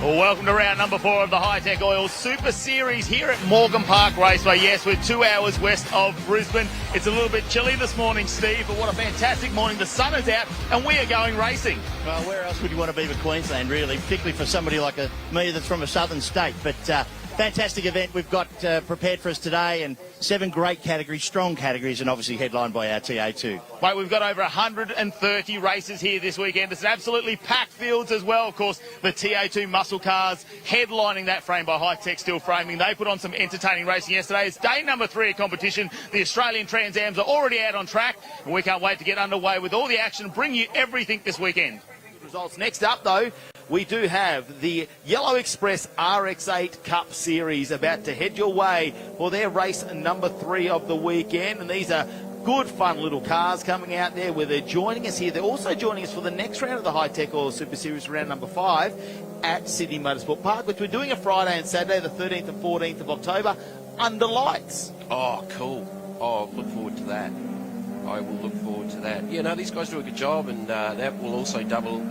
Well, welcome to round number 4 of the High-Tech Oil Super Series here at Morgan Park Raceway. Yes, we're 2 hours west of Brisbane. It's a little bit chilly this morning, Steve, but what a fantastic morning. The sun is out and we are going racing. Well, where else would you want to be but Queensland, really, particularly for somebody like me that's from a southern state. But fantastic event we've got prepared for us today, and 7 great categories, strong categories, and obviously headlined by our TA2. Mate, we've got over 130 races here this weekend. It's an absolutely packed fields as well. Of course, the TA2 muscle cars headlining that frame by High-Tech Steel Framing. They put on some entertaining racing yesterday. It's day number 3 of competition. The Australian Trans Ams are already out on track, and we can't wait to get underway with all the action and bring you everything this weekend. Results next up, though, we do have the Yellow Express RX8 Cup Series about to head your way for their race number 3 of the weekend. And these are good, fun little cars coming out there where they're joining us here. They're also joining us for the next round of the High-Tech Oil Super Series, round number 5 at Sydney Motorsport Park, which we're doing a Friday and Saturday, the 13th and 14th of October, under lights. Oh, cool. Oh, look forward to that. I will look forward to that. Yeah, no, these guys do a good job, and that will also double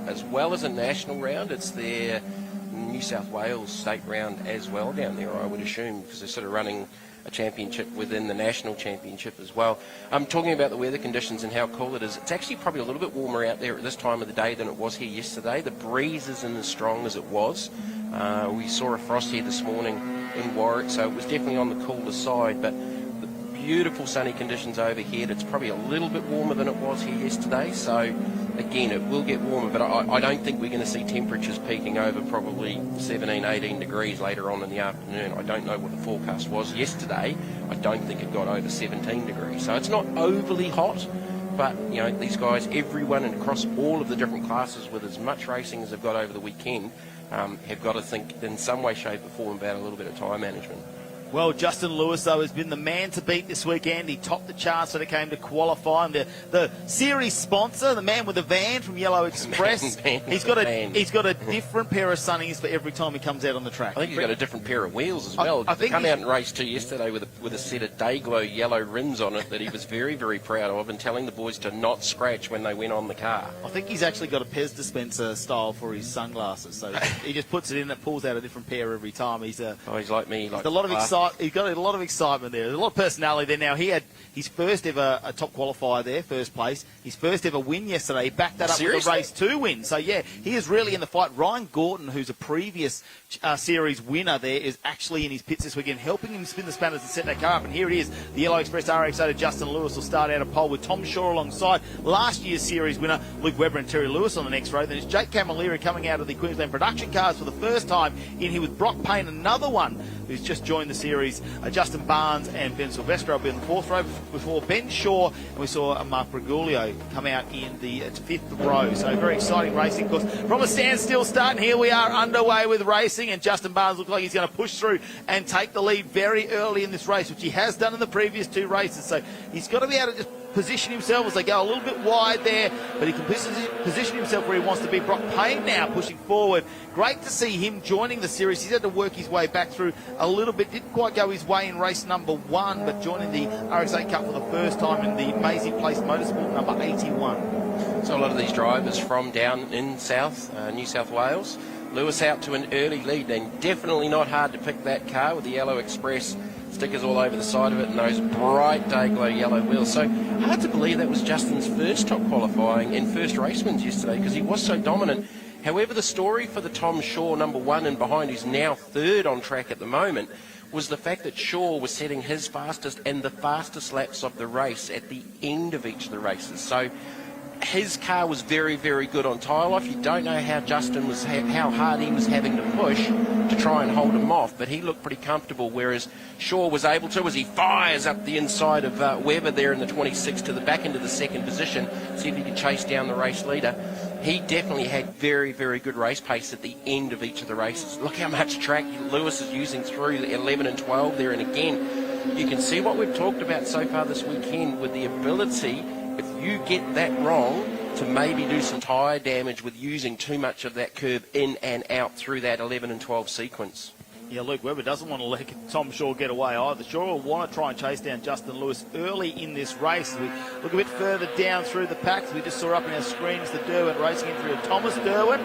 as well as a national round. It's their New South Wales state round as well down there, I would assume, because they're sort of running a championship within the national championship as well. I'm talking about the weather conditions and how cool it is. It's actually probably a little bit warmer out there at this time of the day than it was here yesterday. The breeze isn't as strong as it was. We saw a frost here this morning in Warwick, so it was definitely on the cooler side, but beautiful sunny conditions overhead. It's probably a little bit warmer than it was here yesterday, so again, it will get warmer, but I don't think we're going to see temperatures peaking over probably 17, 18 degrees later on in the afternoon. I don't know what the forecast was yesterday. I don't think it got over 17 degrees, so it's not overly hot, but you know, these guys, everyone and across all of the different classes with as much racing as they've got over the weekend, have got to think in some way, shape or form about a little bit of time management. Well, Justin Lewis, though, has been the man to beat this weekend. He topped the charts when it came to qualifying. The series sponsor, the man with the van from Yellow Express, he's got a different pair of sunnies for every time he comes out on the track. I think he's got a different pair of wheels as well. I think come out and race 2 yesterday with a set of Day-Glow yellow rims on it that he was very, very proud of, and telling the boys to not scratch when they went on the car. I think he's actually got a Pez dispenser style for his sunglasses, so he just puts it in and pulls out a different pair every time. He's like me. Like a lot of he's got a lot of excitement there. There's a lot of personality there. Now, he had his first ever top qualifier there, first place. His first ever win yesterday. He backed that up with a race 2 win. So, yeah, he is really in the fight. Ryan Gorton, who's a previous series winner there, is actually in his pits this weekend, helping him spin the spanners and set that car up. And here it is. The Yellow Express RX8 of Justin Lewis will start out a pole with Tom Shaw alongside last year's series winner, Luke Webber and Terry Lewis on the next row. Then it's Jake Camilleri coming out of the Queensland production cars for the first time in here with Brock Payne, another one who's just joined the series. Justin Barnes and Ben Silvestro will be in the 4th row before Ben Shaw, and we saw Mark Briguglio come out in the 5th row. So very exciting racing, of course. From a standstill start, and here we are underway with racing, and Justin Barnes looks like he's going to push through and take the lead very early in this race, which he has done in the previous 2 races. So he's got to be able to just position himself as they go a little bit wide there, but he can position himself where he wants to be. Brock Payne now pushing forward. Great to see him joining the series. He's had to work his way back through a little bit. Didn't quite go his way in race number 1, but joining the RX8 Cup for the first time in the Amazing Place Motorsport number 81. So a lot of these drivers from down in New South Wales. Lewis out to an early lead, and definitely not hard to pick that car with the Yellow Express stickers all over the side of it and those bright Day-Glow yellow wheels. So hard to believe that was Justin's first top qualifying and first race wins yesterday, because he was so dominant. However, the story for the Tom Shaw number 1 and behind, who's now 3rd on track at the moment, was the fact that Shaw was setting his fastest and the fastest laps of the race at the end of each of the races. So his car was very, very good on tyre life. You don't know how Justin was, how hard he was having to push to try and hold him off, but he looked pretty comfortable, whereas Shaw was able to, as he fires up the inside of Webber there in the 26 to the back into the 2nd position, see if he could chase down the race leader. He definitely had very, very good race pace at the end of each of the races. Look how much track Lewis is using through 11 and 12 there, and again, you can see what we've talked about so far this weekend with the ability, if you get that wrong, to maybe do some tyre damage with using too much of that curve in and out through that 11 and 12 sequence. Yeah, Luke Webber doesn't want to let Tom Shaw get away either. Shaw will want to try and chase down Justin Lewis early in this race. As we look a bit further down through the packs, we just saw up in our screens the Derwent racing in through Thomas Derwent.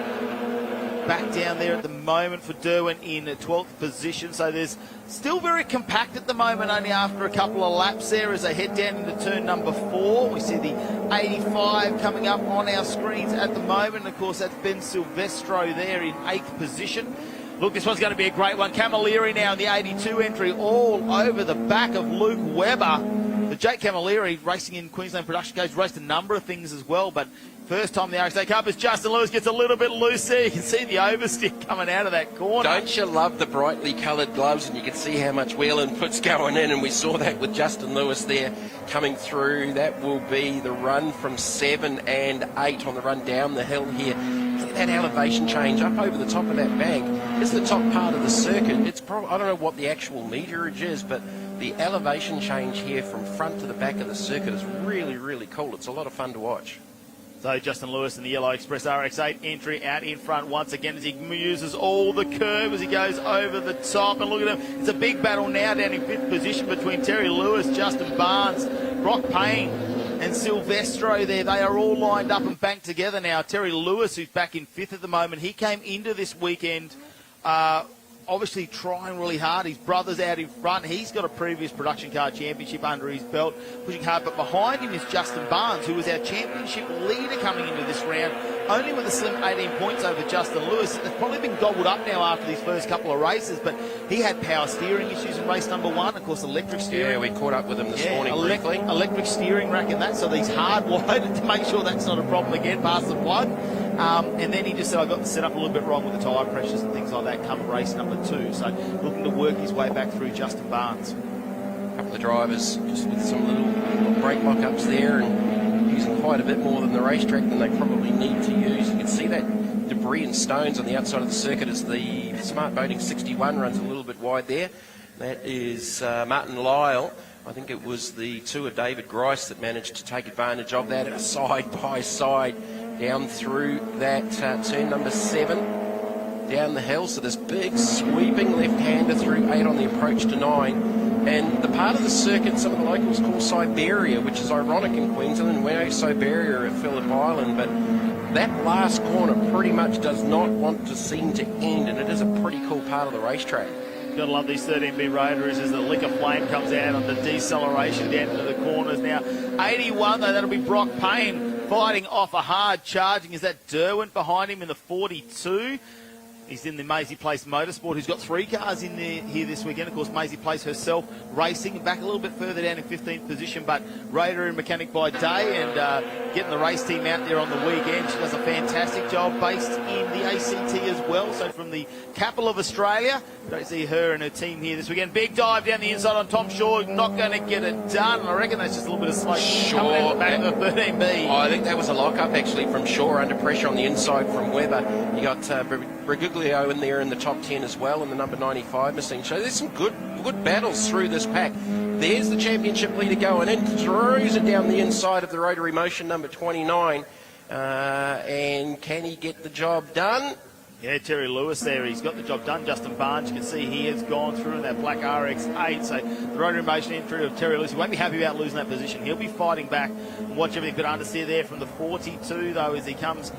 back down there at the moment for Derwent in 12th position. So there's still very compact at the moment, only after a couple of laps there as they head down into turn number 4. We see the 85 coming up on our screens at the moment. Of course, that's Ben Silvestro there in 8th position. Look, this one's going to be a great one. Camilleri now in the 82 entry, all over the back of Luke Webber. But Jake Camilleri, racing in Queensland Production Coach, raced a number of things as well, but first time in the RX8 Cup as Justin Lewis gets a little bit loose there. You can see the overstick coming out of that corner. Don't you love the brightly coloured gloves? And you can see how much wheel input's going in, and we saw that with Justin Lewis there coming through. That will be the run from 7 and 8 on the run down the hill here. That elevation change up over the top of that bank is the top part of the circuit. It's probably, I don't know what the actual meterage is, but the elevation change here from front to the back of the circuit is really, really cool. It's a lot of fun to watch. So Justin Lewis in the Yellow Express RX8 entry out in front once again as he uses all the curve as he goes over the top. And look at him. It's a big battle now down in 5th position between Terry Lewis, Justin Barnes, Brock Payne and Silvestro there. They are all lined up and banked together now. Terry Lewis, who's back in 5th at the moment, he came into this weekend obviously trying really hard. His brother's out in front. He's got a previous production car championship under his belt, pushing hard. But behind him is Justin Barnes, who was our championship leader coming into this round, only with a slim 18 points over Justin Lewis. It's probably been gobbled up now after these first couple of races, but he had power steering issues in race number 1. Of course, electric steering. Yeah, we caught up with him this morning briefly. Electric steering rack and that, so he's hardwired to make sure that's not a problem again past the plug. And then he just said, I got the setup a little bit wrong with the tyre pressures and things like that come race number 2. So looking to work his way back through Justin Barnes. A couple of drivers just with some little brake mock-ups there and using quite a bit more than the racetrack than they probably need to use. You can see that debris and stones on the outside of the circuit as the Smart Boating 61 runs a little bit wide there. That is Martin Lyle. I think it was the 2 of David Grice that managed to take advantage of that side by side down through that turn number 7 down the hill. So this big sweeping left-hander through 8 on the approach to 9. And the part of the circuit some of the locals call Siberia, which is ironic in Queensland, and we know Siberia at Phillip Island, but that last corner pretty much does not want to seem to end, and it is a pretty cool part of the racetrack. Gotta love these 13B rotaries as the lick of flame comes out on the deceleration down into the corners now. 81 though, that'll be Brock Payne fighting off a hard charging. Is that Derwent behind him in the 42? He's in the Maisie Place Motorsport, who's got 3 cars in there here this weekend. Of course, Maisie Place herself racing back a little bit further down in 15th position, but rotary mechanic by day and getting the race team out there on the weekend. She does a fantastic job based in the ACT as well. So from the capital of Australia, great to see her and her team here this weekend. Big dive down the inside on Tom Shaw, not going to get it done. I reckon that's just a little bit of smoke coming out the back of the 13B. I think that was a lock-up actually from Shaw under pressure on the inside from Webber. You got Brigiglio in there in the top 10 as well, and the number 95 machine. So there's some good battles through this pack. There's the championship leader going in, throws it down the inside of the rotary motion number 29. And can he get the job done? Yeah, Terry Lewis there, he's got the job done. Justin Barnes, you can see he has gone through in that black RX8. So the rotary motion entry of Terry Lewis, he won't be happy about losing that position. He'll be fighting back and watch everything. Good understeer there from the 42 though as he comes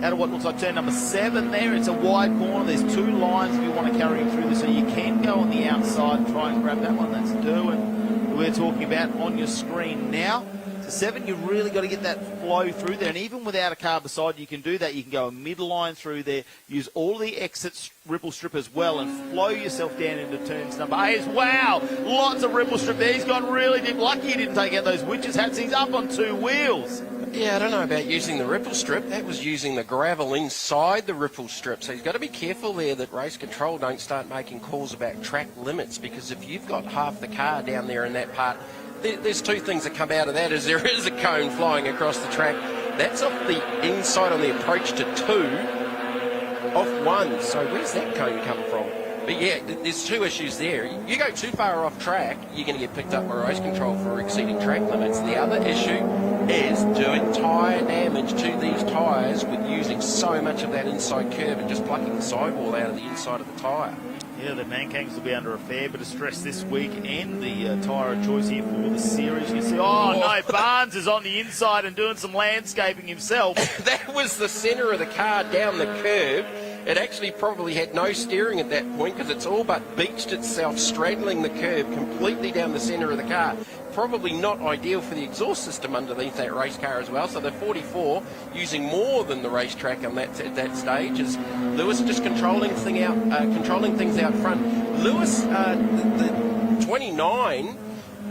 out of what looks like turn number 7 there. It's a wide corner. There's 2 lines if you want to carry him through this, so you can go on the outside and try and grab that one. That's Derwent, who we're talking about on your screen now. So 7, you've really got to get that flow through there. And even without a car beside you can do that. You can go a midline through there, use all the exit ripple strip as well, and flow yourself down into turns number 8. Wow, lots of ripple strip there. He's gone really deep. Lucky he didn't take out those witches hats. He's up on 2 wheels. Yeah, I don't know about using the ripple strip. That was using the gravel inside the ripple strip. So he's got to be careful there that race control don't start making calls about track limits, because if you've got half the car down there in that part, there's 2 things that come out of that. Is there is a cone flying across the track. That's off the inside on the approach to 2, off 1. So where's that cone come from? But yeah, there's 2 issues there. You go too far off track, you're going to get picked up by race control for exceeding track limits. The other issue is doing tyre damage to these tyres with using so much of that inside curve and just plucking the sidewall out of the inside of the tyre. Yeah, the Mankangs will be under a fair bit of stress this week, and the tyre of choice here for the series. You see, no, Barnes is on the inside and doing some landscaping himself. That was the centre of the car down the curve. it actually probably had no steering at that point because it's all but beached itself, straddling the curb completely down the centre of the car. Probably not ideal for the exhaust system underneath that race car as well. So the 44 using more than the racetrack on at that stage is Lewis just controlling things out front. Lewis, the 29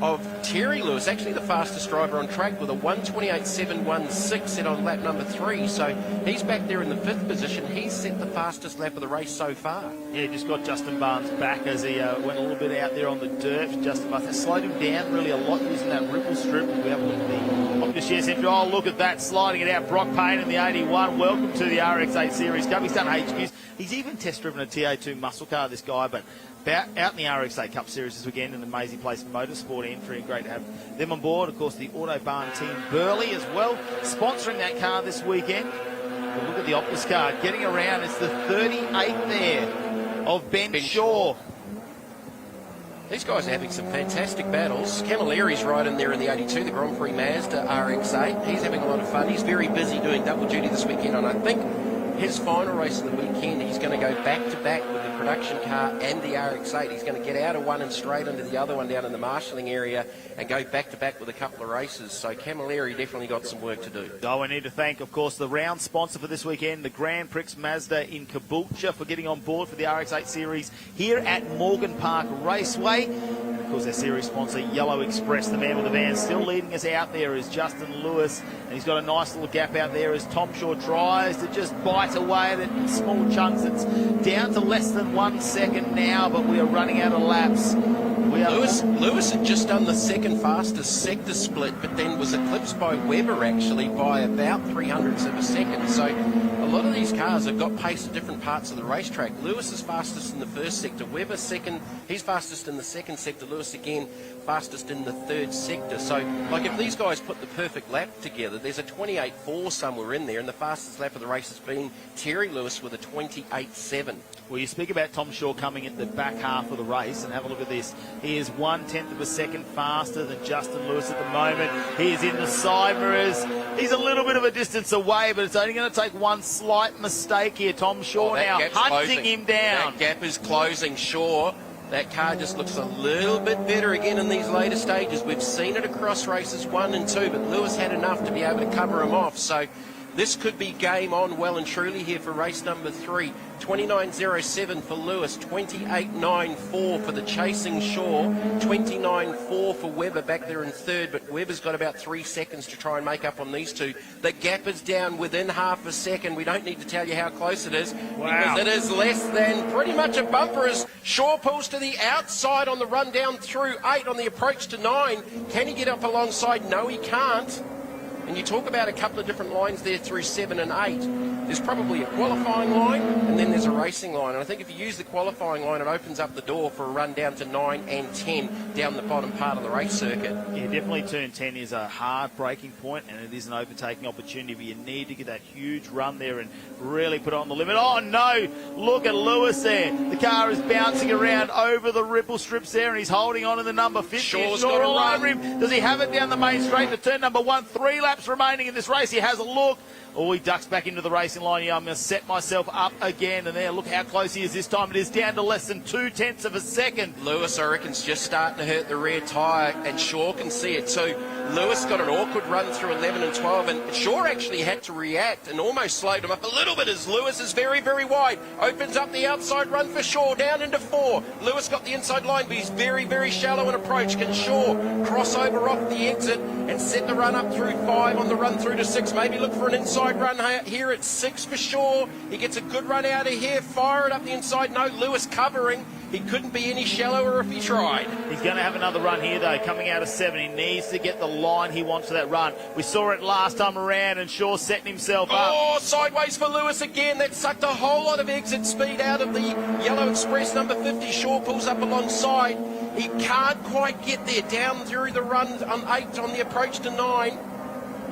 of Terry Lewis, actually the fastest driver on track with a 1:28.716 set on lap number 3. So he's back there in the 5th position. He's set the fastest lap of the race so far. Yeah, just got Justin Barnes back as he went a little bit out there on the dirt. Justin Barnes slowed him down really a lot using that ripple strip. We have a look at the Optus Share Centre. Oh, look at that, sliding it out. Brock Payne in the 81. Welcome to the RX8 Series Cup. He's done HQs. He's even test-driven a TA2 muscle car, this guy, but out in the RX8 Cup Series this weekend, an amazing place for motorsport entry, and great to have them on board. Of course, the Autobarn team Burley as well, sponsoring that car this weekend. But look at the Optus car getting around. It's the 38 there of Ben Shaw. These guys are having some fantastic battles. Camilleri's right in there in the 82, the Grand Prix Mazda RX8. He's having a lot of fun. He's very busy doing double duty this weekend, and I think his final race of the weekend, he's going to go back-to-back with the production car and the RX8. He's going to get out of one and straight into the other one down in the marshalling area and go back-to-back with a couple of races. So Camilleri definitely got some work to do. Oh, we need to thank, of course, the round sponsor for this weekend, the Grand Prix Mazda in Caboolture, for getting on board for the RX8 Series here at Morgan Park Raceway. And, of course, their series sponsor, Yellow Express, the man with the van. Still leading us out there is Justin Lewis, and he's got a nice little gap out there as Tom Shaw tries to just bite away at it in small chunks. It's down to less than 1 second now, but we are running out of laps. Lewis had just done the second fastest sector split, but then was eclipsed by Webber actually by about 300ths of a second. So a lot of these cars have got pace at different parts of the racetrack. Lewis is fastest in the first sector, Webber second, he's fastest in the second sector, Lewis again fastest in the third sector. So, like, if these guys put the perfect lap together, there's a 28.4 somewhere in there, and the fastest lap of the race has been Terry Lewis with a 28.7. Well, you speak about Tom Shaw coming at the back half of the race, and have a look at this. He is 1/10 of a second faster than Justin Lewis at the moment. He is in the side mirrors. He's a little bit of a distance away, but it's only going to take one slight mistake here. Tom Shaw now hunting him down. That gap is closing. Shaw, that car just looks a little bit better again in these later stages. We've seen it across races 1 and 2, but Lewis had enough to be able to cover him off. So this could be game on well and truly here for race number 3. 29.07 for Lewis, 28.94 for the chasing Shaw, 29.4 for Webber back there in third, but Webber's got about 3 seconds to try and make up on these two. The gap is down within half a second. We don't need to tell you how close it is, because it is less than pretty much a bumper as Shaw pulls to the outside on the run down through 8 on the approach to 9. Can he get up alongside? No, he can't. And you talk about a couple of different lines there through 7 and 8. There's probably a qualifying line, and then there's a racing line. And I think if you use the qualifying line, it opens up the door for a run down to 9 and 10 down the bottom part of the race circuit. Yeah, definitely turn 10 is a hard braking point, and it is an overtaking opportunity, but you need to get that huge run there and really put it on the limit. Oh, no! Look at Lewis there. The car is bouncing around over the ripple strips there, and he's holding on in the number 50. Shaw's got a all run. over him. Does he have it down the main straight to turn number 1? 3 laps remaining in this race. He has a look. Oh, he ducks back into the racing line here. I'm going to set myself up again. And there, look how close he is this time. It is down to less than 0.2 of a second. Lewis, I reckon, is just starting to hurt the rear tyre, and Shaw can see it too. Lewis got an awkward run through 11 and 12, and Shaw actually had to react and almost slowed him up a little bit as Lewis is very, very wide. Opens up the outside run for Shaw, down into 4. Lewis got the inside line, but he's very, very shallow in approach. Can Shaw cross over off the exit and set the run up through 5 on the run through to 6? Maybe look for an inside run here at 6 for Shaw. He gets a good run out of here, fire it up the inside. No, Lewis covering. He couldn't be any shallower if he tried. He's going to have another run here, though, coming out of 7. He needs to get the line he wants for that run. We saw it last time around, and Shaw setting himself up. Oh, sideways for Lewis again. That sucked a whole lot of exit speed out of the Yellow Express number 50. Shaw pulls up alongside. He can't quite get there. Down through the run on 8 on the approach to 9.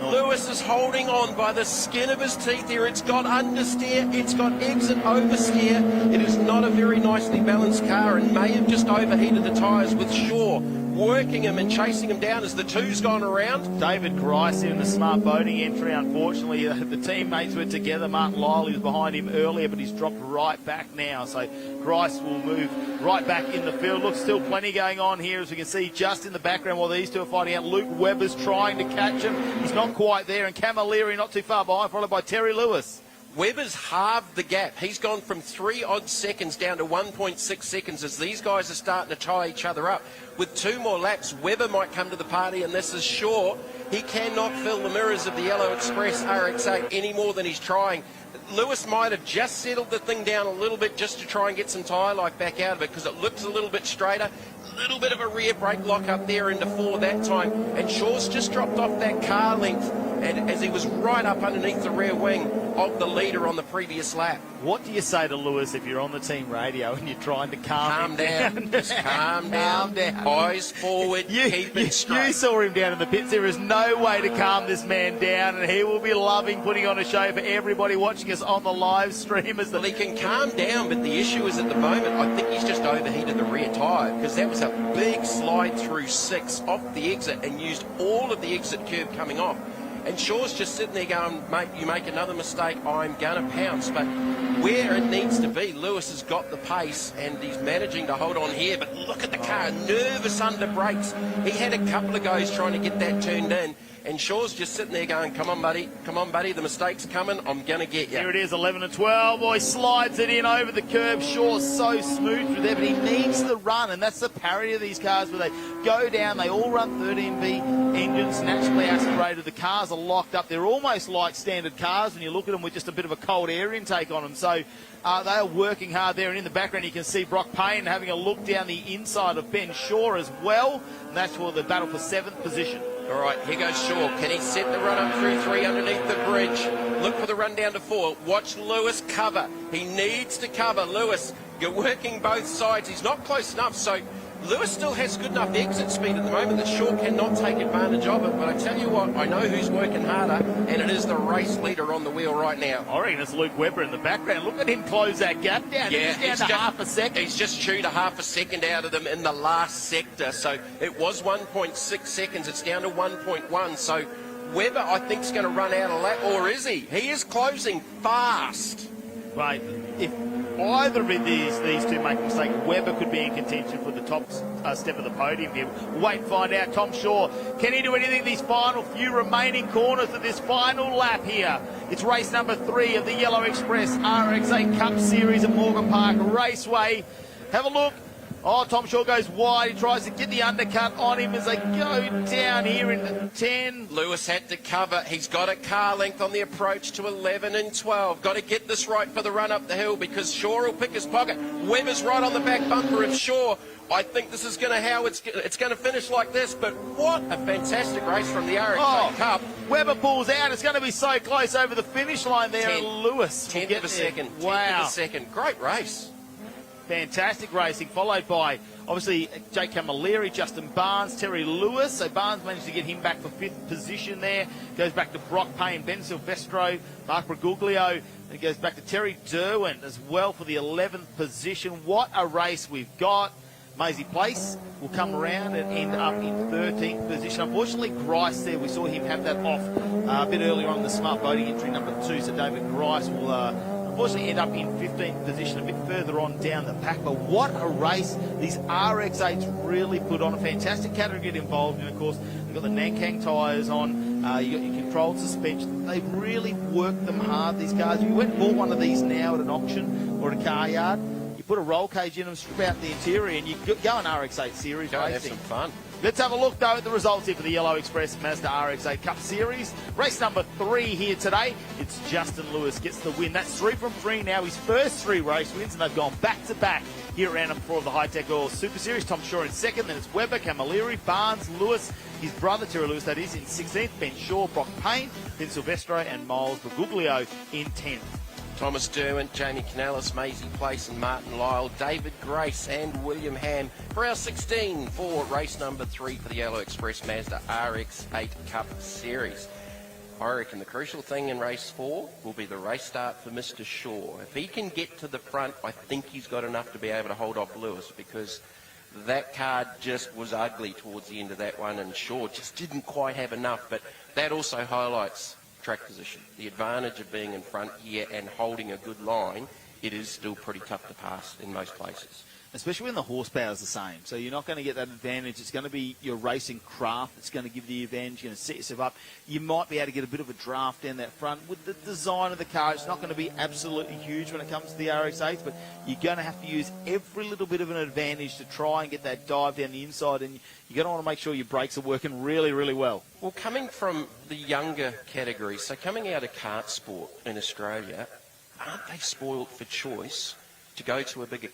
Lewis is holding on by the skin of his teeth here. It's got understeer, it's got exit oversteer. It is not a very nicely balanced car and may have just overheated the tyres with Shaw working him and chasing him down as the two's gone around. David Grice in the smart boating entry. Unfortunately, the teammates were together. Martin Lyle, he was behind him earlier, but he's dropped right back now. So Grice will move right back in the field. Look, still plenty going on here, as we can see just in the background while these two are fighting out. Luke Webber's trying to catch him. He's not quite there, and Camilleri not too far behind, followed by Terry Lewis. Webber's halved the gap. He's gone from 3 odd seconds down to 1.6 seconds as these guys are starting to tie each other up. With 2 more laps, Webber might come to the party, and this is sure. He cannot fill the mirrors of the Yellow Express RX8 any more than he's trying. Lewis might have just settled the thing down a little bit just to try and get some tyre life back out of it because it looks a little bit straighter. A little bit of a rear brake lock up there into 4 that time. And Shaw's just dropped off that car length, and as he was right up underneath the rear wing of the leader on the previous lap. What do you say to Lewis if you're on the team radio and you're trying to calm him down? Just calm down. Eyes forward, keep it straight. You saw him down in the pits. There is no way to calm this man down, and he will be loving putting on a show for everybody watching us on the live stream. Well, he can calm down, but the issue is at the moment, I think he's just overheated the rear tyre because that was a big slide through 6 off the exit and used all of the exit curb coming off. And Shaw's just sitting there going, mate, you make another mistake, I'm going to pounce. But where it needs to be, Lewis has got the pace and he's managing to hold on here. But look at the car, nervous under brakes. He had a couple of goes trying to get that turned in. And Shaw's just sitting there going, come on, buddy, the mistake's coming, I'm going to get you. Here it is, 11 and 12. Boy, slides it in over the curb. Shaw's so smooth through there, but he needs the run, and that's the parity of these cars where they go down, they all run 13V engines, naturally aspirated. The cars are locked up. They're almost like standard cars when you look at them with just a bit of a cold air intake on them. So they are working hard there, and in the background you can see Brock Payne having a look down the inside of Ben Shaw as well, and that's for the battle for 7th position. All right, here goes Shaw. Can he set the run up through 3 underneath the bridge? Look for the run down to 4. Watch Lewis cover. He needs to cover. Lewis, you're working both sides. He's not close enough, so Lewis still has good enough exit speed at the moment that Shaw cannot take advantage of it. But I tell you what, I know who's working harder, and it is the race leader on the wheel right now. I reckon it's Luke Webber in the background. Look at him close that gap down. Yeah, he's down to half a second. He's just chewed a half a second out of them in the last sector. So it was 1.6 seconds. It's down to 1.1. So Webber, I think, is going to run out of lap, or is he? He is closing fast. Right, if either of these two make a mistake, Webber could be in contention for the top step of the podium here. Wait and find out. Tom Shaw, can he do anything in these final few remaining corners of this final lap here? It's race number 3 of the Yellow Express RX8 Cup Series at Morgan Park Raceway. Have a look. Oh, Tom Shaw goes wide. He tries to get the undercut on him as they go down here into 10. Lewis had to cover. He's got a car length on the approach to 11 and 12. Got to get this right for the run up the hill because Shaw will pick his pocket. Webber's right on the back bumper of Shaw. I think this is going to how it's going to finish like this, but what a fantastic race from the RX8 Cup. Webber pulls out. It's going to be so close over the finish line there. Lewis. Tenth of a second. Wow. 10th of a second. Great race. Fantastic racing, followed by, obviously, Jake Camilleri, Justin Barnes, Terry Lewis. So Barnes managed to get him back for 5th position there. Goes back to Brock Payne, Ben Silvestro, Mark Bergoglio. And it goes back to Terry Derwin as well for the 11th position. What a race we've got. Maisie Place will come around and end up in 13th position. Unfortunately, Grice there, we saw him have that off a bit earlier on in the smart boating entry number 2. So David Grice will unfortunately end up in 15th position, a bit further on down the pack. But what a race these RX8s really put on. A fantastic category to get involved in. Of course, they've got the Nankang tyres on. You got your controlled suspension. They've really worked them hard, these cars. If you went and bought one of these now at an auction or at a car yard, you put a roll cage in them, strip out the interior, and you go an RX8 series Go racing. have some fun. Let's have a look, though, at the results here for the Yellow Express Mazda RX8 Cup Series. Race number 3 here today. It's Justin Lewis gets the win. That's 3 from 3 now. His first 3 race wins, and they've gone back-to-back here around number 4 of the High-Tech Oil Super Series. Tom Shaw in 2nd, then it's Webber, Camilleri, Barnes, Lewis, his brother Terry Lewis, that is, in 16th, Ben Shaw, Brock Payne, then Silvestro and Miles Bergoglio in 10th. Thomas Derwent, Jamie Canellis, Maisie Place and Martin Lyle, David Grace and William Ham for our 16 for race number 3 for the Yellow Express Mazda RX8 Cup Series. I reckon the crucial thing in race 4 will be the race start for Mr. Shaw. If he can get to the front, I think he's got enough to be able to hold off Lewis, because That car just was ugly towards the end of that one, and Shaw just didn't quite have enough. But that also highlights track position, the advantage of being in front here and holding a good line. It is still pretty tough to pass in most places. Especially when the horsepower is the same. So you're not going to get that advantage. It's going to be your racing craft that's going to give you the advantage. You're going to set yourself up. You might be able to get a bit of a draft down that front. With the design of the car, it's not going to be absolutely huge when it comes to the RX-8s, but you're going to have to use every little bit of an advantage to try and get that dive down the inside, and you're going to want to make sure your brakes are working really, really well. Well, coming from the younger categories, so coming out of kart sport in Australia, aren't they spoiled for choice to go to a bigger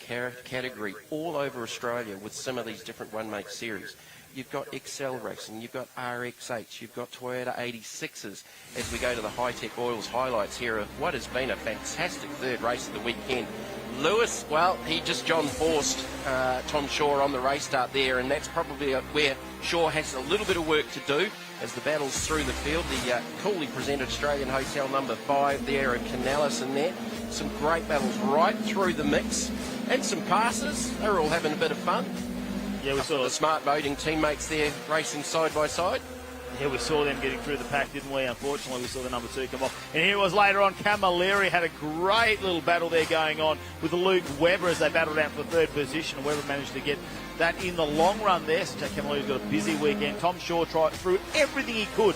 category all over Australia with some of these different one-make series? You've got XL Racing, you've got RX8s, you've got Toyota 86s. As we go to the high-tech oils highlights here of what has been a fantastic third race of the weekend. Lewis, well, he just John forced Tom Shaw on the race start there, and that's probably where Shaw has a little bit of work to do as the battles through the field. The coolly presented Australian Hotel number 5 there and Canales in there. Some great battles right through the mix, and some passes. They're all having a bit of fun. Yeah, we saw the smart boating teammates there racing side by side. Yeah, we saw them getting through the pack, didn't we? Unfortunately, we saw the number 2 come off. And here it was later on. Camilleri had a great little battle there going on with Luke Webber as they battled out for third position. And Webber managed to get that in the long run there. So Jack Camilleri's got a busy weekend. Tom Shaw threw everything he could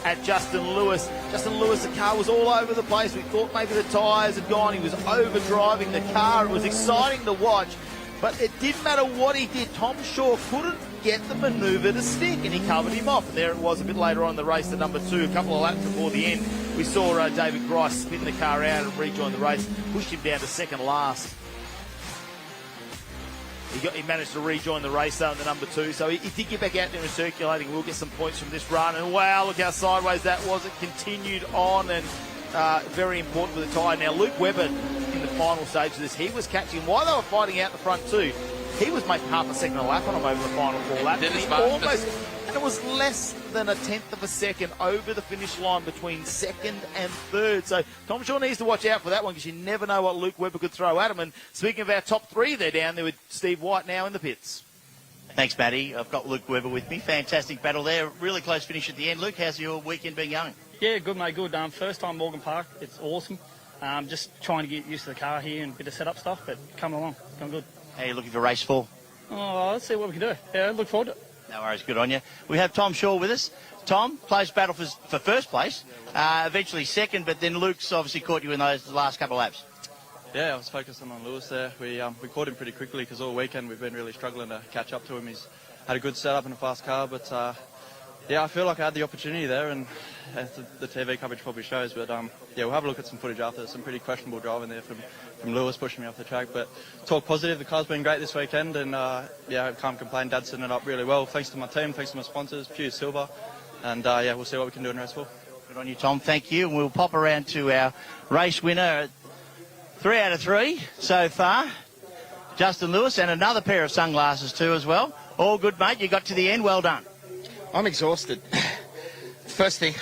at Justin Lewis. Justin Lewis, the car was all over the place. We thought maybe the tyres had gone. He was overdriving the car. It was exciting to watch. But it didn't matter what he did. Tom Shaw couldn't get the manoeuvre to stick, and he covered him off. And there it was a bit later on in the race, the number 2, a couple of laps before the end. We saw David Grice spin the car out and rejoin the race, pushed him down to second last. He managed to rejoin the race though in the number 2, so he did get back out there and circulating. We'll get some points from this run, and wow, look how sideways that was. It continued on, and very important for the tyre. Now Luke Webber in the final stage of this, he was catching while they were fighting out the front too. He was making half a second a lap on him over the final 4 laps. And it was less than a tenth of a second over the finish line between second and third. So Tom Shaw needs to watch out for that one, because you never know what Luke Webber could throw at him. And speaking of our top 3, they're down there with Steve White now in the pits. Thanks, Matty. I've got Luke Webber with me. Fantastic battle there. Really close finish at the end. Luke, how's your weekend been going? Yeah, good, mate, good. First time Morgan Park. It's awesome. Just trying to get used to the car here and a bit of setup stuff, but coming along. It's going good. How are you looking for race 4? Oh, let's see what we can do. Yeah, look forward to it. No worries, good on you. We have Tom Shaw with us. Tom, close battle for first place, eventually second, but then Luke's obviously caught you in those last couple of laps. Yeah, I was focusing on Lewis there. We caught him pretty quickly because all weekend we've been really struggling to catch up to him. He's had a good setup and a fast car, but yeah, I feel like I had the opportunity there, and as the TV coverage probably shows, but yeah, we'll have a look at some footage after. There's some pretty questionable driving there from Lewis pushing me off the track, but talk positive. The car's been great this weekend, and yeah, I can't complain. Dad's setting it up really well. Thanks to my team, thanks to my sponsors, Pew Silver, and yeah, we'll see what we can do in race 4. Good on you, Tom. Thank you. And we'll pop around to our race winner. 3 out of 3 so far. Justin Lewis, and another pair of sunglasses too as well. All good, mate. You got to the end. Well done. I'm exhausted. First thing,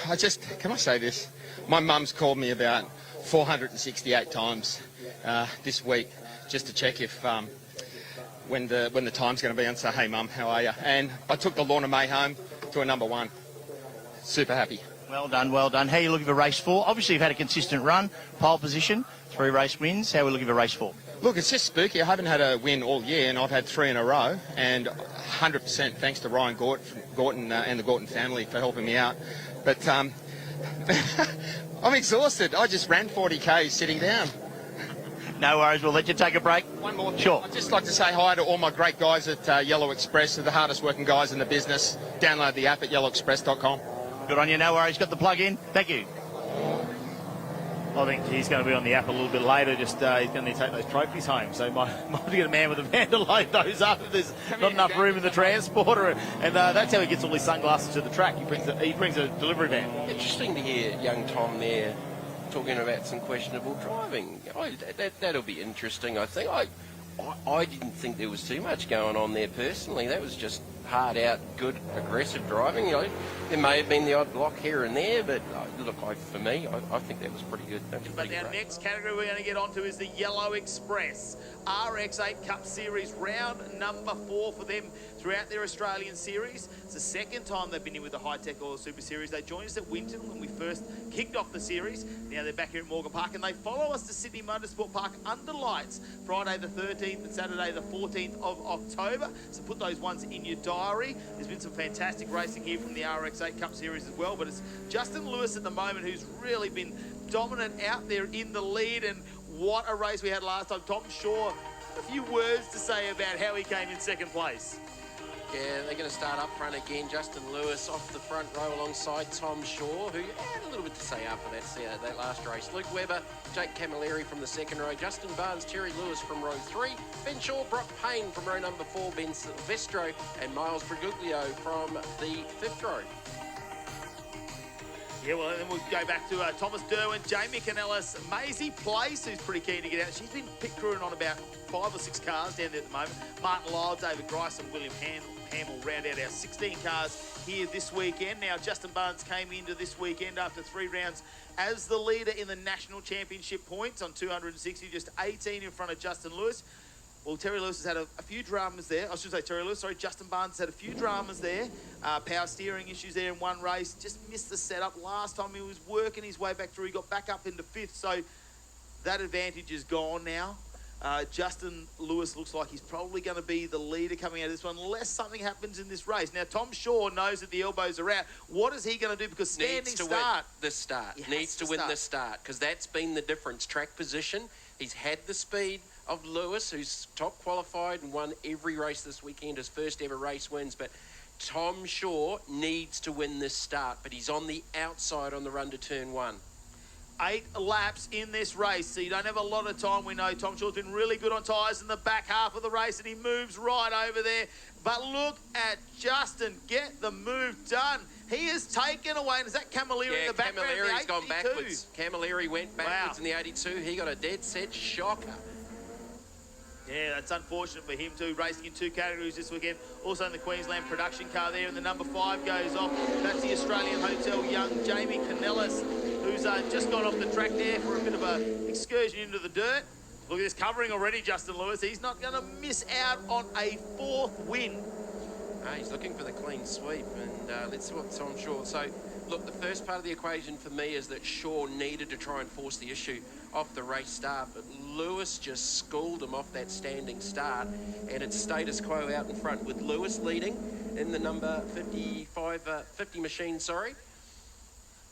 can I say this? My mum's called me about 468 times this week just to check if when the time's going to be and say, hey mum, how are you? And I took the Lorna May home to a number 1. Super happy. Well done, well done. How are you looking for race 4? Obviously you've had a consistent run, pole position, 3 race wins. How are we looking for race 4? Look, it's just spooky. I haven't had a win all year, and I've had 3 in a row, and 100% thanks to Ryan Gorton and the Gorton family for helping me out. But I'm exhausted. I just ran 40K sitting down. No worries, we'll let you take a break. One more thing. Sure. I'd just like to say hi to all my great guys at Yellow Express. They're the hardest working guys in the business. Download the app at yellowexpress.com. Good on you, no worries. Got the plug in. Thank you. I think he's going to be on the app a little bit later. Just he's going to take those trophies home. So might get a man with a van to load those up if there's not enough room in the transporter. And that's how he gets all his sunglasses to the track. He brings a delivery van. Interesting to hear young Tom there talking about some questionable driving. That'll be interesting, I think. I didn't think there was too much going on there personally. That was just hard out, good, aggressive driving. You know, there may have been the odd block here and there, but look, for me, I think that was pretty good. That was But pretty our great. next category we're going to get onto is the Yellow Express. RX8 Cup Series, round number 4 for them throughout their Australian series. It's the second time they've been in with the High-Tech Oil Super Series. They joined us at Winton when we first kicked off the series. Now they're back here at Morgan Park, and they follow us to Sydney Motorsport Park under lights Friday the 13th and Saturday the 14th of October. So put those ones in your diary. There's been some fantastic racing here from the RX8 Cup Series as well, but it's Justin Lewis at the moment who's really been dominant out there in the lead. And what a race we had last time. Tom Shaw, a few words to say about how he came in second place. Yeah, they're going to start up front again. Justin Lewis off the front row alongside Tom Shaw, who had a little bit to say after that last race. Luke Webber, Jake Camilleri from the second row, Justin Barnes, Terry Lewis from row 3, Ben Shaw, Brock Payne from row number 4, Ben Silvestro, and Miles Bergoglio from the 5th row. Yeah, well, then we'll go back to Thomas Derwin, Jamie Canellis, Maisie Place, who's pretty keen to get out. She's been pit crewing on about 5 or 6 cars down there at the moment. Martin Lyle, David Grice, and William Ham will round out our 16 cars here this weekend. Now, Justin Barnes came into this weekend after 3 rounds as the leader in the national championship points on 260, just 18 in front of Justin Lewis. Well, Terry Lewis has had a few dramas there. I should say Terry Lewis, sorry. Justin Barnes has had a few dramas there. Power steering issues there in one race. Just missed the setup. Last time he was working his way back through, he got back up into 5th. So that advantage is gone now. Justin Lewis looks like he's probably going to be the leader coming out of this one unless something happens in this race. Now, Tom Shaw knows that the elbows are out. What is he going to do? Because standing start. Win the start. Needs to win the start because that's been the difference. Track position. He's had the speed of Lewis, who's top qualified and won every race this weekend. His first ever race wins. But Tom Shaw needs to win this start. But he's on the outside on the run to turn 1. 8 laps in this race, so you don't have a lot of time. We know Tom Shaw's been really good on tyres in the back half of the race, and he moves right over there. But look at Justin get the move done. He has taken away, and is that Camilleri in the background? Camilleri's gone backwards. Camilleri went backwards in the 82. He got a dead set shocker. Yeah, that's unfortunate for him too, racing in 2 categories this weekend. Also in the Queensland production car there, and the number 5 goes off. That's the Australian Hotel young Jamie Canellis, who's just gone off the track there for a bit of an excursion into the dirt. Look at this covering already, Justin Lewis. He's not going to miss out on a 4th win. He's looking for the clean sweep, and let's see what's on Shaw. So, look, the first part of the equation for me is that Shaw needed to try and force the issue off the race start, but Lewis just schooled him off that standing start, and it's status quo out in front with Lewis leading in the number 50 machine,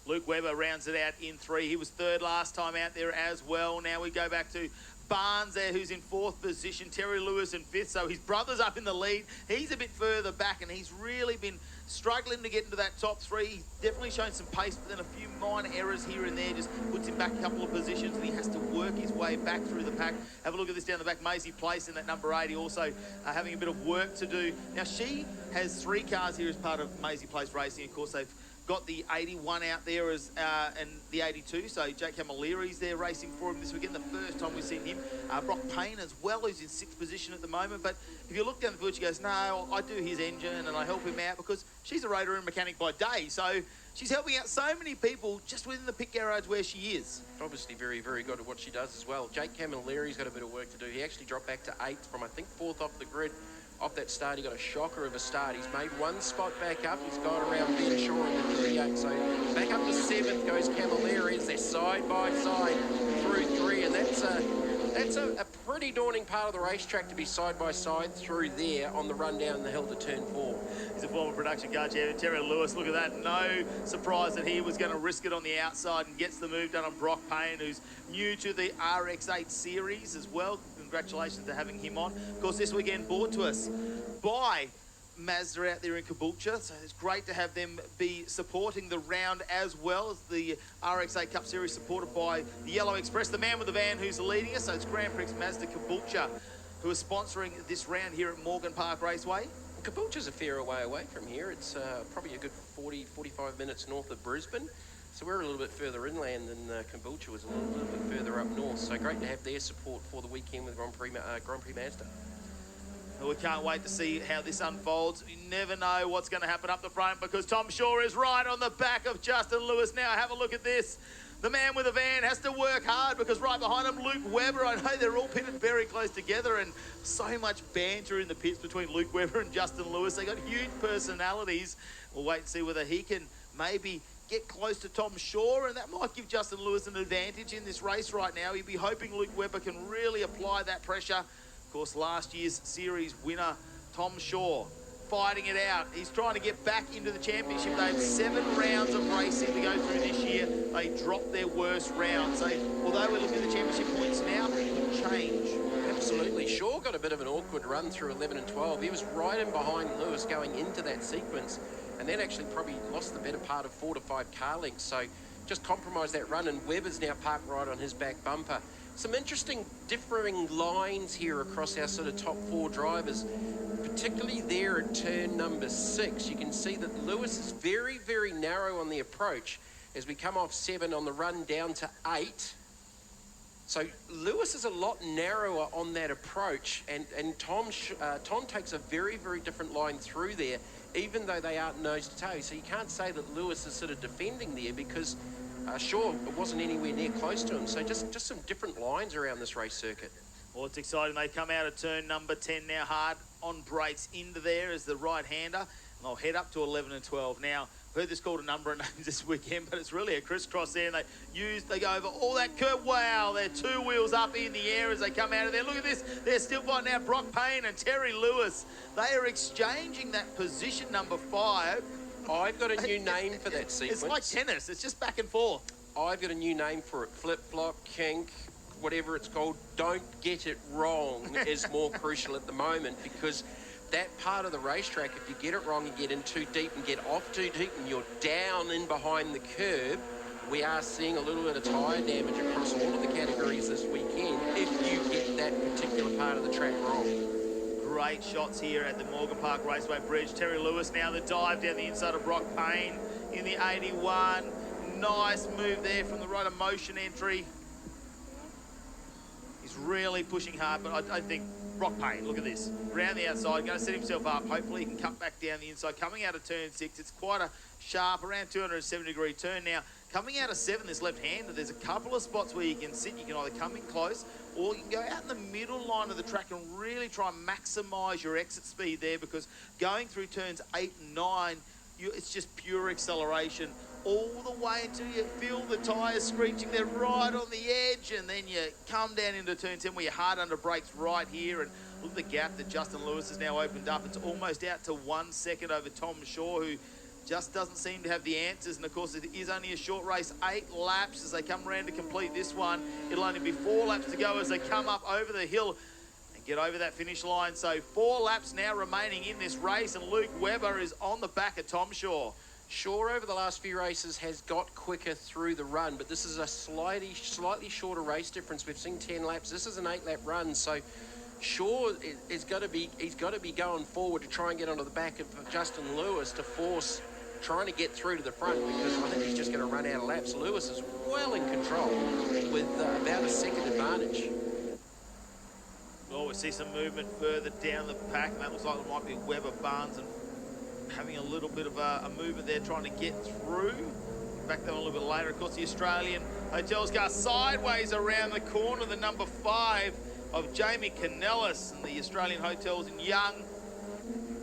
Luke Webber rounds it out in 3. He was 3rd last time out there as well. Now we go back to Barnes there, who's in 4th position. Terry Lewis in 5th, so his brother's up in the lead. He's a bit further back, and he's really been struggling to get into that top 3. He's definitely shown some pace, but then a few minor errors here and there just puts him back a couple of positions, and he has to work his way back through the pack. Have a look at this down the back. Maisie Place in that number 80 also having a bit of work to do. Now, she has 3 cars here as part of Maisie Place Racing. Of course, they've got the 81 out there as and the 82, so Jake Camilleri's there racing for him this weekend, the first time we've seen him. Brock Payne as well, who's in 6th position at the moment, but if you look down the field, she goes, no, I do his engine and I help him out because she's a rotor and mechanic by day, so she's helping out so many people just within the pit garage where she is. Obviously very, very good at what she does as well. Jake Camilleri's got a bit of work to do. He actually dropped back to 8th from, I think, 4th off the grid. Off that start, he got a shocker of a start. He's made 1 spot back up. He's gone around Ben Shaw in the 38. So back up to 7th goes Camilleri as they're side by side through 3. And that's a pretty daunting part of the racetrack to be side by side through there on the run down the hill to turn 4. He's a former production car champion, Terry Lewis. Look at that. No surprise that he was going to risk it on the outside and gets the move done on Brock Payne, who's new to the RX8 series as well. Congratulations to having him on. Of course, this weekend brought to us by Mazda out there in Caboolture, so it's great to have them be supporting the round as well as the RX8 Cup Series supported by the Yellow Express, the man with the van who's leading us. So it's Grand Prix Mazda Caboolture who are sponsoring this round here at Morgan Park Raceway. Caboolture's a fair way away from here. It's probably a good 40-45 minutes north of Brisbane. So we're a little bit further inland than Caboolture was a little bit further up north. So great to have their support for the weekend with Grand Prix Mazda. We can't wait to see how this unfolds. You never know what's going to happen up the front because Tom Shaw is right on the back of Justin Lewis. Now have a look at this. The man with the van has to work hard because right behind him, Luke Webber. I know they're all pitted very close together and so much banter in the pits between Luke Webber and Justin Lewis. They got huge personalities. We'll wait and see whether he can maybe get close to Tom Shaw, and that might give Justin Lewis an advantage in this race right now. He'd be hoping Luke Webber can really apply that pressure. Of course, last year's series winner, Tom Shaw, fighting it out. He's trying to get back into the championship. They have 7 rounds of racing to go through this year. They dropped their worst round. So although we're looking at the championship points now, it could change. Absolutely. Shaw got a bit of an awkward run through 11 and 12. He was right in behind Lewis going into that sequence, and then actually probably lost the better part of 4 to 5 car lengths. So just compromised that run, and Webber's now parked right on his back bumper. Some interesting differing lines here across our sort of top 4 drivers, particularly there at turn number 6. You can see that Lewis is very, very narrow on the approach as we come off 7 on the run down to 8. So Lewis is a lot narrower on that approach, and Tom takes a very, very different line through there, even though they aren't nose to toe. So you can't say that Lewis is sort of defending there because Shaw wasn't anywhere near close to him. So just some different lines around this race circuit. Well, it's exciting. They come out of turn number 10 now, hard on brakes into there as the right-hander, and they'll head up to 11 and 12. Now, I've heard this called a number of names this weekend, but it's really a crisscross there, and they go over all that curve. Wow, they're 2 wheels up in the air as they come out of there. Look at this. They're still fighting out Brock Payne and Terry Lewis. They are exchanging that position number 5. I've got a new name for that sequence. It's like tennis. It's just back and forth. I've got a new name for it. Flip-flop, kink, whatever it's called. Don't get it wrong is more crucial at the moment, because that part of the racetrack, if you get it wrong and get in too deep and get off too deep and you're down in behind the curb, we are seeing a little bit of tyre damage across all of the categories this weekend if you get that particular part of the track wrong. Great shots here at the Morgan Park Raceway Bridge. Terry Lewis now the dive down the inside of Brock Payne in the 81. Nice move there from the right of motion entry. He's really pushing hard, but I think Brock Payne, look at this. Round the outside, going to set himself up. Hopefully he can cut back down the inside. Coming out of turn 6, it's quite a sharp, around 270-degree turn now. Coming out of 7, this left-hander, there's a couple of spots where you can sit. You can either come in close or you can go out in the middle line of the track and really try and maximise your exit speed there, because going through turns 8 and 9, it's just pure acceleration all the way until you feel the tyres screeching. They're right on the edge, and then you come down into turn 10 where you're hard under brakes right here, and look at the gap that Justin Lewis has now opened up. It's almost out to 1 second over Tom Shaw, who just doesn't seem to have the answers. And of course, it is only a short race, 8 laps as they come around to complete this one. It'll only be 4 laps to go as they come up over the hill and get over that finish line. So 4 laps now remaining in this race, and Luke Webber is on the back of Tom Shaw. Shaw over the last few races has got quicker through the run, but this is a slightly shorter race difference. We've seen 10 laps. This is an 8-lap run, so Shaw he's got to be going forward to try and get onto the back of Justin Lewis to force trying to get through to the front, because I think he's just going to run out of laps. Lewis is well in control with about a second advantage. Well, we see some movement further down the pack, and that looks like it might be Webber, Barnes, and having a little bit of a movement there, trying to get through. Back there a little bit later. Of course, the Australian Hotels car sideways around the corner, the number 5 of Jamie Canellis and the Australian Hotels in Young.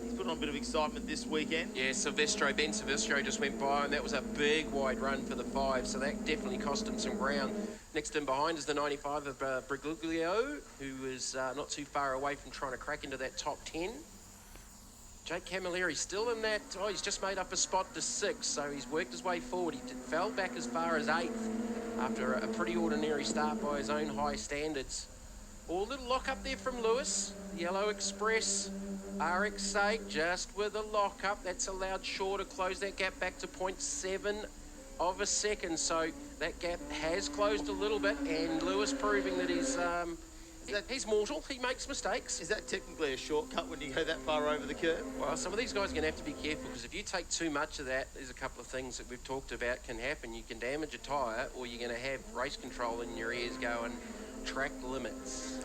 He's put on a bit of excitement this weekend. Yeah, Ben Silvestro just went by, and that was a big wide run for the 5, so that definitely cost him some ground. Next in behind is the 95 of Briglio, who is not too far away from trying to crack into that top 10. Jake Camilleri still in that. Oh, he's just made up a spot to 6, so he's worked his way forward. He fell back as far as 8th after a pretty ordinary start by his own high standards. Oh, a little lock up there from Lewis. Yellow Express, RX8, just with a lock up. That's allowed Shaw to close that gap back to 0.7 of a second. So that gap has closed a little bit, and Lewis proving that he's mortal. He makes mistakes. Is that technically a shortcut when you go that far over the curve? Well, some of these guys are going to have to be careful, because if you take too much of that, there's a couple of things that we've talked about can happen. You can damage a tyre, or you're going to have race control in your ears going track limits.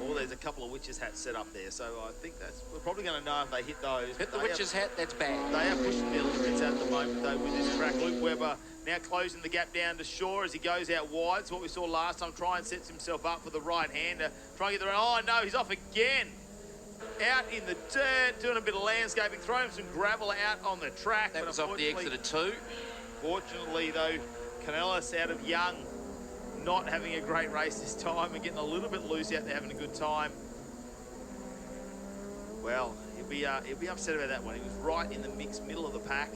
Oh, there's a couple of witches' hats set up there, so I think we're probably going to know if they hit those. Hit the witch's hat, that's bad. They are pushing the limits at the moment, though, with this track. Luke Webber now closing the gap down to Shaw as he goes out wide. It's what we saw last time. Try and sets himself up for the right-hander. Try and get the right. Oh, no, he's off again. Out in the dirt, doing a bit of landscaping, throwing some gravel out on the track. That was off the exit of 2. Fortunately, though, Canellis out of Young not having a great race this time and getting a little bit loose out there, having a good time. Well, he'll be upset about that one. He was right in the mixed middle of the pack.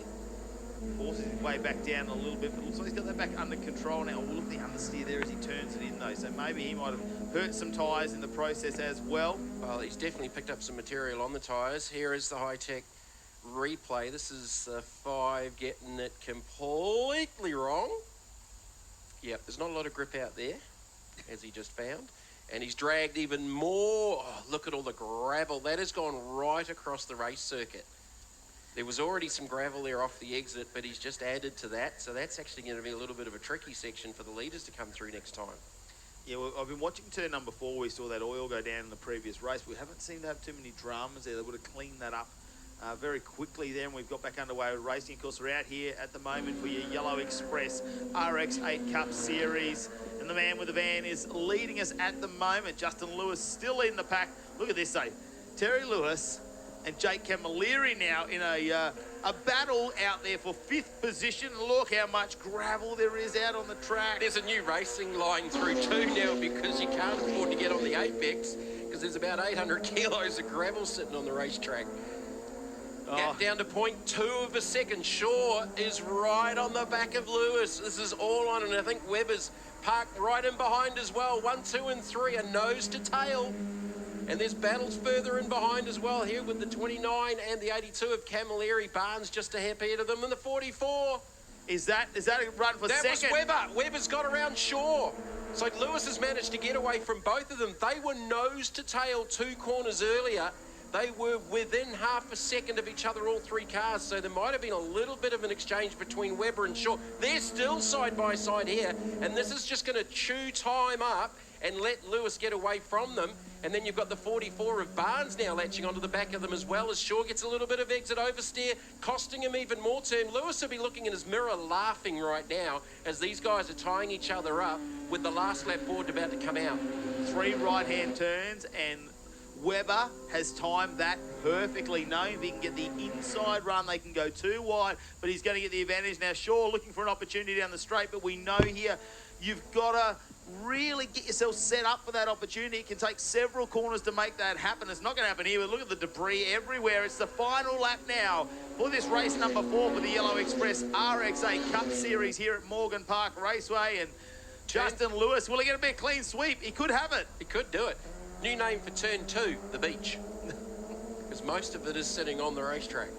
Forces his way back down a little bit, but looks like he's got that back under control now. We'll look at the understeer there as he turns it in, though. So maybe he might have hurt some tyres in the process as well. Well, he's definitely picked up some material on the tyres. Here is the high-tech replay. This is the 5 getting it completely wrong. Yep, there's not a lot of grip out there, as he just found. And he's dragged even more. Oh, look at all the gravel. That has gone right across the race circuit. There was already some gravel there off the exit, but he's just added to that. So that's actually going to be a little bit of a tricky section for the leaders to come through next time. Yeah, well, I've been watching turn number 4. We saw that oil go down in the previous race. We haven't seemed to have too many dramas there. They would have cleaned that up very quickly there, and we've got back underway with racing. Of course, we're out here at the moment for your Yellow Express RX8 Cup Series, and the man with the van is leading us at the moment. Justin Lewis still in the pack. Look at this, though. Terry Lewis and Jake Camilleri now in a battle out there for 5th position. Look how much gravel there is out on the track. There's a new racing line through too now because you can't afford to get on the Apex because there's about 800 kilos of gravel sitting on the racetrack. Gap down to 0.2 of a second. Shaw is right on the back of Lewis. This is all on, and I think Webber's parked right in behind as well. 1, 2 and 3 are nose to tail. And there's battles further in behind as well here with the 29 and the 82 of Camilleri. Barnes just a hair of them, and the 44. Is that a run for that second? That was Webber. Webber's got around Shaw. So Lewis has managed to get away from both of them. They were nose to tail 2 corners earlier. They were within half a second of each other, all 3 cars, so there might have been a little bit of an exchange between Webber and Shaw. They're still side by side here, and this is just going to chew time up and let Lewis get away from them. And then you've got the 44 of Barnes now latching onto the back of them as well, as Shaw gets a little bit of exit oversteer, costing him even more turn. Lewis will be looking in his mirror laughing right now as these guys are tying each other up with the last lap board about to come out. 3 right-hand turns, and Webber has timed that perfectly, knowing if he can get the inside run, they can go too wide, but he's going to get the advantage. Now, Shaw looking for an opportunity down the straight, but we know here you've got to really get yourself set up for that opportunity. It can take several corners to make that happen. It's not going to happen here, but look at the debris everywhere. It's the final lap now for this race number 4 for the Yellow Express RX8 Cup Series here at Morgan Park Raceway, and Justin Lewis, will he get a bit of clean sweep? He could have it. He could do it. New name for turn 2, the beach. Because most of it is sitting on the racetrack.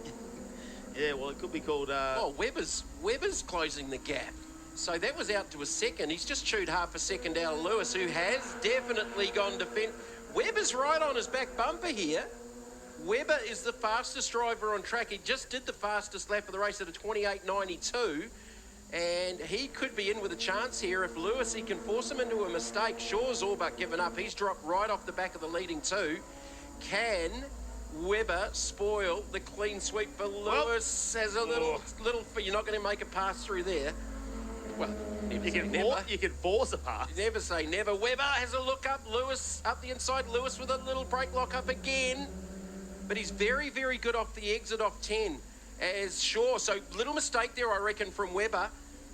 Yeah, well, it could be called... Webber's closing the gap. So that was out to a second. He's just chewed half a second out of Lewis, who has definitely gone to fin. Webber's right on his back bumper here. Webber is the fastest driver on track. He just did the fastest lap of the race at a 28.92. And he could be in with a chance here if Lewis, he can force him into a mistake. Shaw's all but given up. He's dropped right off the back of the leading 2. Can Webber spoil the clean sweep for Lewis? Has a little, you're not going to make a pass through there. Well, you can force a pass. Never say never. Webber has a look up. Lewis up the inside. Lewis with a little brake lock up again. But he's very, very good off the exit off 10 as Shaw. So little mistake there, I reckon, from Webber.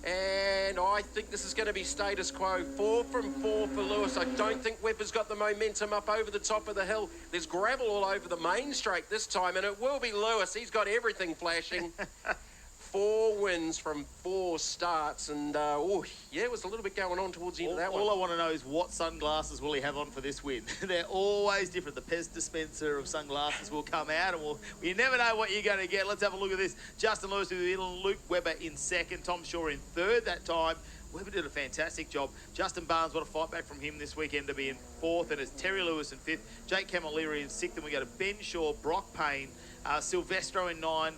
And I think this is going to be status quo. 4 from 4 for Lewis. I don't think Webber's got the momentum up over the top of the hill. There's gravel all over the main straight this time, and it will be Lewis. He's got everything flashing. 4 wins from 4 starts, and it was a little bit going on towards the end of that one. All I want to know is what sunglasses will he have on for this win? They're always different. The Pez dispenser of sunglasses will come out, and you never know what you're going to get. Let's have a look at this. Justin Lewis with Luke Webber in second, Tom Shaw in third that time. Webber did a fantastic job. Justin Barnes, what a fight back from him this weekend to be in 4th, and it's Terry Lewis in 5th, Jake Camilleri in 6th, and we go to Ben Shaw, Brock Payne, Silvestro in 9,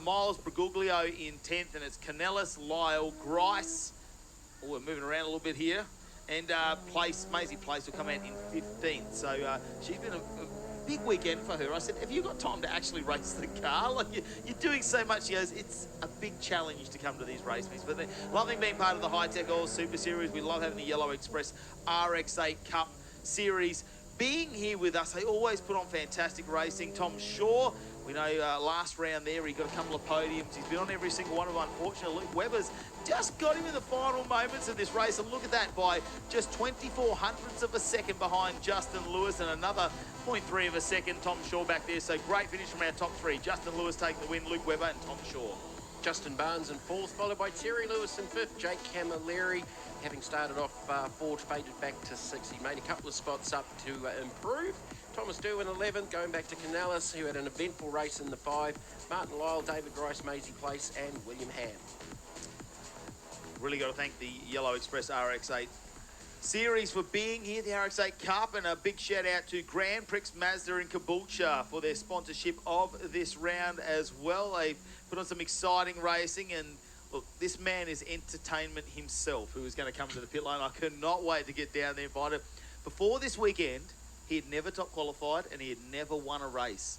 Miles Bergoglio in 10th, and it's Canellis, Lyle, Grice. Oh, we're moving around a little bit here. And Maisie Place will come out in 15th. So she's been a big weekend for her. I said, have you got time to actually race the car? Like, you're doing so much. She goes, it's a big challenge to come to these race meets. But loving being part of the High-Tech Oil Super Series. We love having the Yellow Express RX8 Cup Series. Being here with us, they always put on fantastic racing. Tom Shaw, we know last round there, he got a couple of podiums. He's been on every single one of them. Unfortunately, Luke Webber's just got him in the final moments of this race. And look at that, by just 24 hundredths of a second behind Justin Lewis, and another 0.3 of a second, Tom Shaw back there. So great finish from our top three. Justin Lewis taking the win, Luke Webber and Tom Shaw. Justin Barnes in fourth, followed by Terry Lewis in fifth. Jake Camilleri, having started off fourth, faded back to sixth. He made a couple of spots up to improve. Thomas Dew in 11th, going back to Canellis, who had an eventful race in the 5. Martin Lyle, David Grice, Maisie Place, and William Ham. Really got to thank the Yellow Express RX8 Series for being here, the RX8 Cup, and a big shout out to Grand Prix Mazda in Caboolture for their sponsorship of this round as well. They put on some exciting racing, and look, this man is entertainment himself who is going to come to the pit lane. I cannot wait to get down there and find it. Before this weekend, he had never top qualified and he had never won a race.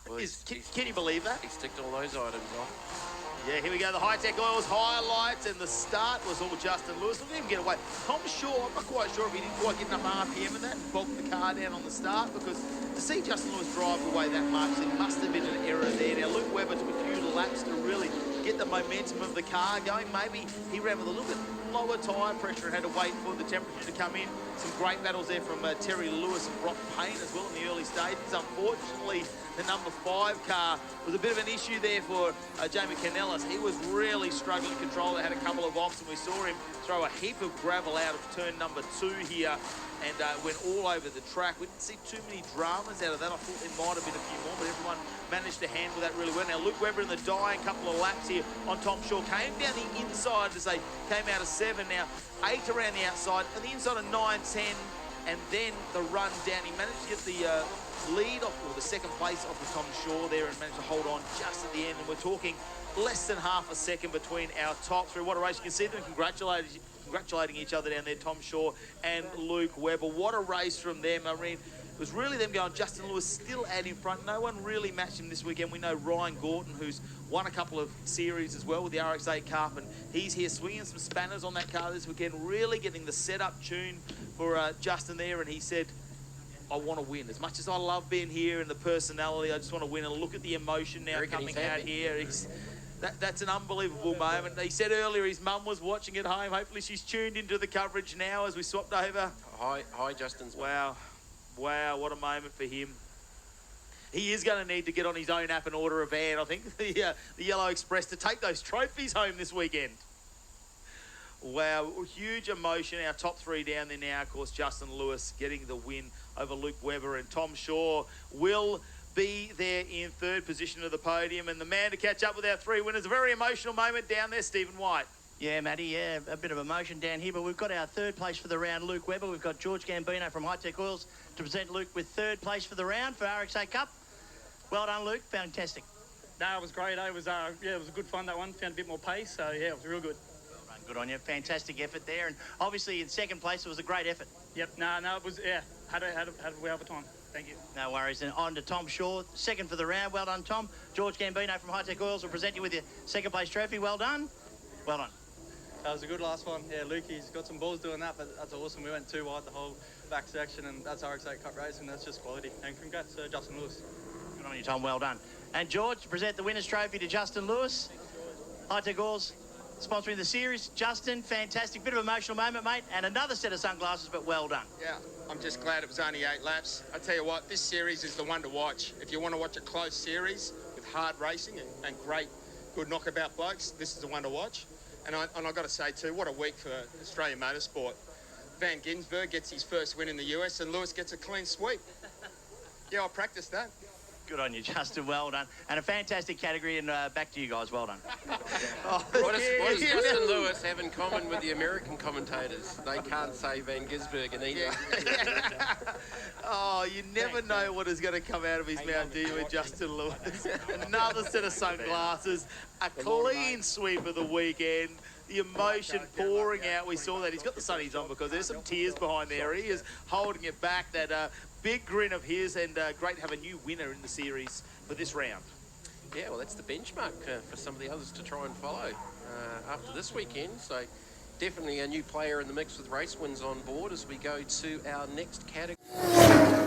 Well, can you believe that? He's ticked all those items off. Yeah, here we go. The High-Tech Oils highlights, and the start was all Justin Lewis. Look at him get away. Tom Shaw, I'm not quite sure if he didn't quite get enough RPM in that and bogged the car down on the start, because to see Justin Lewis drive away that much, there must have been an error there. Now, Luke Webber took a few laps to really get the momentum of the car going. Maybe he ran with a little bit lower tyre pressure and had to wait for the temperature to come in. Some great battles there from Terry Lewis and Brock Payne as well in the early stages. Unfortunately, the number 5 car was a bit of an issue there for Jamie Canellis. He was really struggling to control it, had a couple of offs, and we saw him throw a heap of gravel out of turn number 2 here, and went all over the track. We didn't see too many dramas out of that. I thought there might have been a few more, but everyone managed to handle that really well. Now, Luke Webber in the dying couple of laps here on Tom Shaw came down the inside as they came out of 7. Now, 8 around the outside, and the inside of 9, 10, and then the run down. He managed to get the lead off, or the second place off of Tom Shaw there, and managed to hold on just at the end. And we're talking less than half a second between our top 3. What a race. You can see them congratulating each other down there, Tom Shaw and Luke Webber. What a race from them. I mean, it was really them going. Justin Lewis still out in front. No one really matched him this weekend. We know Ryan Gorton, who's won a couple of series as well with the RX8 Cup, and he's here swinging some spanners on that car this weekend, really getting the setup tune for Justin there. And he said, I want to win. As much as I love being here and the personality, I just want to win. And look at the emotion now coming out here. That's an unbelievable moment. He said earlier his mum was watching at home. Hopefully she's tuned into the coverage now as we swapped over. Hi, Justin's. Wow, what a moment for him. He is going to need to get on his own app and order a van, I think, the Yellow Express, to take those trophies home this weekend. Wow, huge emotion. Our top 3 down there now, of course, Justin Lewis getting the win over Luke Webber, and Tom Shaw will be there in 3rd position of the podium. And the man to catch up with our 3 winners, a very emotional moment down there, Stephen White. Yeah, Matty, yeah, a bit of emotion down here, but we've got our 3rd place for the round, Luke Webber. We've got George Gambino from High-Tech Oils to present Luke with 3rd place for the round for RX8 Cup. Well done, Luke. Fantastic. No, it was great. It was a good fun, that one. Found a bit more pace, so yeah, it was real good. Well done, good on you. Fantastic effort there, and obviously in 2nd place it was a great effort. Yep. No, it was, yeah. Had a well of a time. Thank you. No worries. And on to Tom Shaw, 2nd for the round. Well done, Tom. George Gambino from High-Tech Oils will present you with your 2nd place trophy. Well done. Well done. That was a good last one. Yeah, Lukey's got some balls doing that, but that's awesome. We went too wide the whole back section, and that's RX8 Cup racing. That's just quality. And congrats to Justin Lewis. Good on you, Tom. Well done. And George, to present the winner's trophy to Justin Lewis. High-Tech Oils sponsoring the series. Justin, fantastic. Bit of an emotional moment, mate. And another set of sunglasses, but well done. Yeah, I'm just glad it was only 8 laps. I tell you what, this series is the one to watch. If you want to watch a close series with hard racing and great, good knockabout blokes, this is the one to watch. And I've got to say, too, what a week for Australian motorsport. Van Ginsberg gets his first win in the US and Lewis gets a clean sweep. Yeah, I practiced that. Good on you, Justin. Well done. And a fantastic category, and back to you guys. Well done. What does Justin Lewis have in common with the American commentators? They can't say Van Gisbergen either. Oh, you never know what is going to come out of his mouth, do you, with Justin Lewis? Another set of sunglasses, a clean sweep of the weekend. the emotion pouring out. We saw that. He's got the sunnies on because there's some tears behind there. He is holding it back, that big grin of his, and great to have a new winner in the series for this round. Yeah, well, that's the benchmark for some of the others to try and follow after this weekend. So definitely a new player in the mix with race wins on board as we go to our next category.